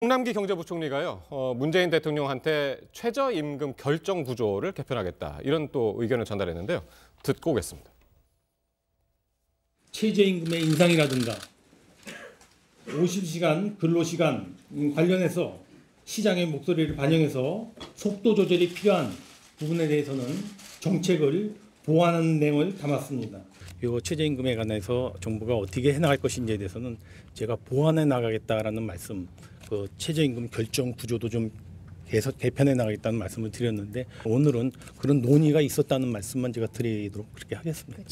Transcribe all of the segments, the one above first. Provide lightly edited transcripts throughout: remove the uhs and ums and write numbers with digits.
홍남기 경제부총리가요, 문재인 대통령한테 최저임금 결정 구조를 개편하겠다, 이런 또 의견을 전달했는데요. 듣고 오겠습니다. 최저임금의 인상이라든가 50시간 근로시간 관련해서 시장의 목소리를 반영해서 속도 조절이 필요한 부분에 대해서는 정책을 보완하는 내용을 담았습니다. 이 최저임금에 관해서 정부가 어떻게 해나갈 것인지에 대해서는 제가 보완해 나가겠다라는 말씀, 그 최저임금 결정 구조도 좀 개편해 나가겠다는 말씀을 드렸는데, 오늘은 그런 논의가 있었다는 말씀만 제가 드리도록 그렇게 하겠습니다.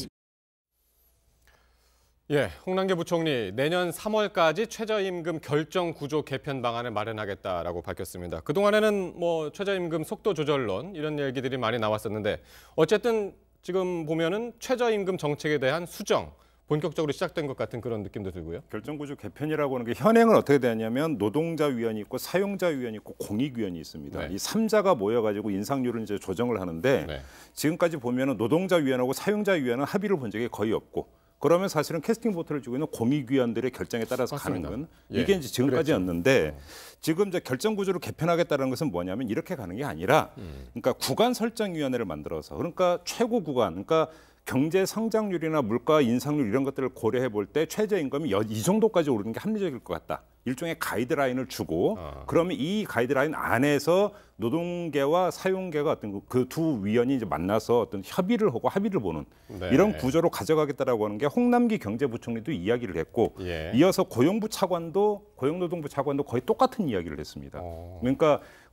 예, 홍남기 부총리 내년 3월까지 최저임금 결정 구조 개편 방안을 마련하겠다라고 밝혔습니다. 그동안에는 최저임금 속도 조절론 이런 얘기들이 많이 나왔었는데, 어쨌든 지금 보면은 최저임금 정책에 대한 수정 본격적으로 시작된 것 같은 그런 느낌도 들고요. 결정구조 개편이라고 하는 게 현행은 어떻게 되냐면 노동자위원이 있고 사용자위원이 있고 공익위원이 있습니다. 네. 이 3자가 모여가지고 인상률을 이제 조정을 하는데, 네. 지금까지 보면은 노동자위원하고 사용자위원은 합의를 본 적이 거의 없고, 그러면 사실은 캐스팅 보트를 쥐고 있는 공익위원들의 결정에 따라서 맞습니다. 가는 건 예, 이게 이제 지금까지였는데, 지금 이제 결정 구조를 개편하겠다는 것은 뭐냐면 이렇게 가는 게 아니라, 그러니까 구간 설정위원회를 만들어서, 그러니까 최고 구간, 그러니까 경제 성장률이나 물가 인상률 이런 것들을 고려해 볼 때 최저임금이 이 정도까지 오르는 게 합리적일 것 같다. 일종의 가이드라인을 주고, 그러면 이 가이드라인 안에서 노동계와 사용계가 어떤 그 두 위원이 이제 만나서 어떤 협의를 하고 합의를 보는, 네. 이런 구조로 가져가겠다라고 하는 게 홍남기 경제부총리도 이야기를 했고, 예. 이어서 고용노동부 차관도 거의 똑같은 이야기를 했습니다.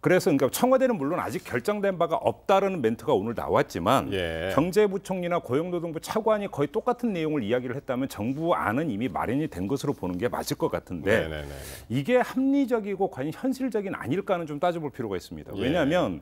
그래서 청와대는 물론 아직 결정된 바가 없다라는 멘트가 오늘 나왔지만, 예. 경제부총리나 고용노동부 차관이 거의 똑같은 내용을 이야기를 했다면 정부 안은 이미 마련이 된 것으로 보는 게 맞을 것 같은데, 네네네. 이게 합리적이고 과연 현실적인 아닐까는 좀 따져볼 필요가 있습니다. 예. 왜냐하면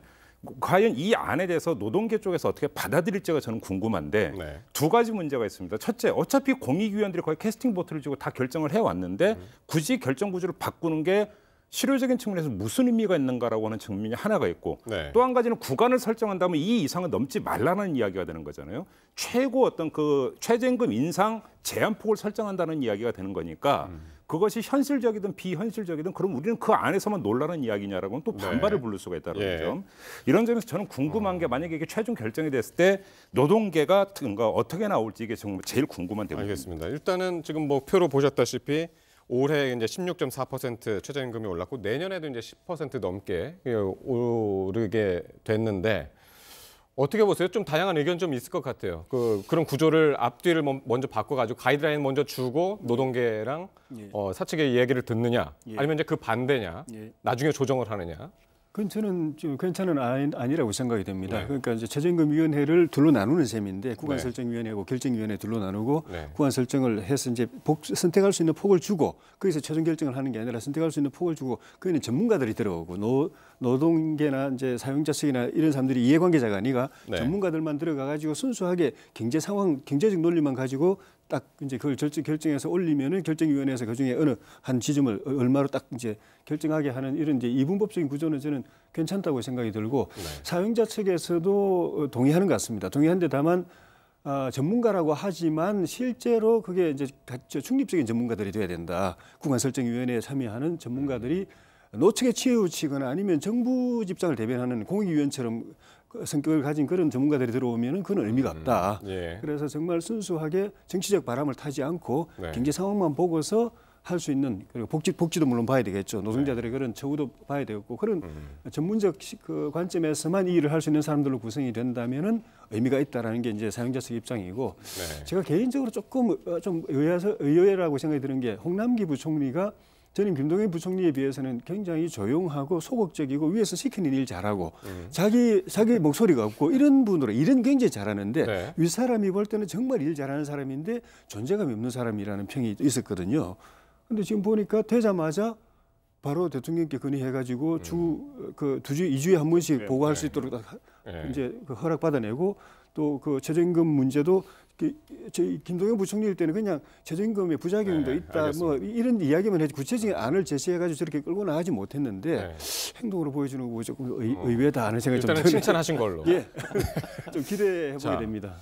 과연 이 안에 대해서 노동계 쪽에서 어떻게 받아들일지가 저는 궁금한데, 네. 두 가지 문제가 있습니다. 첫째, 어차피 공익위원들이 거의 캐스팅 보트를 주고 다 결정을 해왔는데 굳이 결정 구조를 바꾸는 게 실효적인 측면에서 무슨 의미가 있는가라고 하는 측면이 하나가 있고, 네. 또 한 가지는 구간을 설정한다면 이 이상은 넘지 말라는 이야기가 되는 거잖아요. 최고 어떤 그 최저임금 인상 제한폭을 설정한다는 이야기가 되는 거니까, 그것이 현실적이든 비현실적이든 그럼 우리는 그 안에서만 놀라는 이야기냐라고는 또 반발을 부를 수가 있다는 예. 점. 이런 점에서 저는 궁금한 게, 만약에 이게 최종 결정이 됐을 때 노동계가 어떻게 나올지 이게 정말 제일 궁금한 대목입니다. 알겠습니다. 일단은 지금 표로 보셨다시피 올해 이제 16.4% 최저임금이 올랐고, 내년에도 이제 10% 넘게 오르게 됐는데, 어떻게 보세요? 좀 다양한 의견 좀 있을 것 같아요. 그런 구조를 앞뒤를 먼저 바꿔가지고 가이드라인 먼저 주고 노동계랑 사측의 이야기를 듣느냐, 아니면 이제 그 반대냐, 나중에 조정을 하느냐. 그건 저는 좀 괜찮은 아니라고 생각이 됩니다. 네. 그러니까 이제 최저임금위원회를 둘로 나누는 셈인데, 구간 네. 설정위원회하고 결정위원회 둘로 나누고, 네. 구간 설정을 해서 이제 선택할 수 있는 폭을 주고, 거기서 최종 결정을 하는 게 아니라 선택할 수 있는 폭을 주고, 거기는 전문가들이 들어오고, 노동계나 이제 사용자 측이나 이런 사람들이 이해관계자가 아니라 네. 전문가들만 들어가가지고 순수하게 경제 상황, 경제적 논리만 가지고 딱 이제 그걸 결정해서 올리면은 결정위원회에서 그 중에 어느 한 지점을 얼마로 딱 이제 결정하게 하는 이런 이제 이분법적인 구조는 저는 괜찮다고 생각이 들고, 네. 사용자 측에서도 동의하는 것 같습니다. 동의하는데 다만 전문가라고 하지만 실제로 그게 이제 중립적인 전문가들이 돼야 된다. 구간설정위원회에 참여하는 전문가들이 노측에 치우치거나 아니면 정부 입장을 대변하는 공익위원처럼 성격을 가진 그런 전문가들이 들어오면은 그건 의미가 없다. 예. 그래서 정말 순수하게 정치적 바람을 타지 않고 네. 경제 상황만 보고서 할 수 있는, 그리고 복지도 물론 봐야 되겠죠. 노동자들의 그런 처우도 봐야 되겠고, 그런 전문적 그 관점에서만 이 일을 할 수 있는 사람들로 구성이 된다면은 의미가 있다라는 게 이제 사용자 측 입장이고, 네. 제가 개인적으로 조금 좀 의외라고 생각이 드는 게, 홍남기 부총리가 저는 김동연 부총리에 비해서는 굉장히 조용하고 소극적이고 위에서 시키는 일 잘하고 자기 목소리가 없고 이런 분으로 일은 굉장히 잘하는데, 네. 윗사람이 볼 때는 정말 일 잘하는 사람인데 존재감이 없는 사람이라는 평이 있었거든요. 근데 지금 보니까 되자마자 바로 대통령께 건의해가지고 그 2주에 한 번씩 보고할 수 있도록 이제 허락 받아내고, 또 그 최저임금 문제도 저희 김동연 부총리일 때는 그냥 최저임금에 부작용도 있다, 알겠습니다. 이런 이야기만 해지 구체적인 안을 제시해가지고 저렇게 끌고 나가지 못했는데, 네. 행동으로 보여주는 거 조금 의외다 하는 생각이 좀 일단은 드네요. 칭찬하신 걸로. 예, 좀 기대해 보게 자, 됩니다.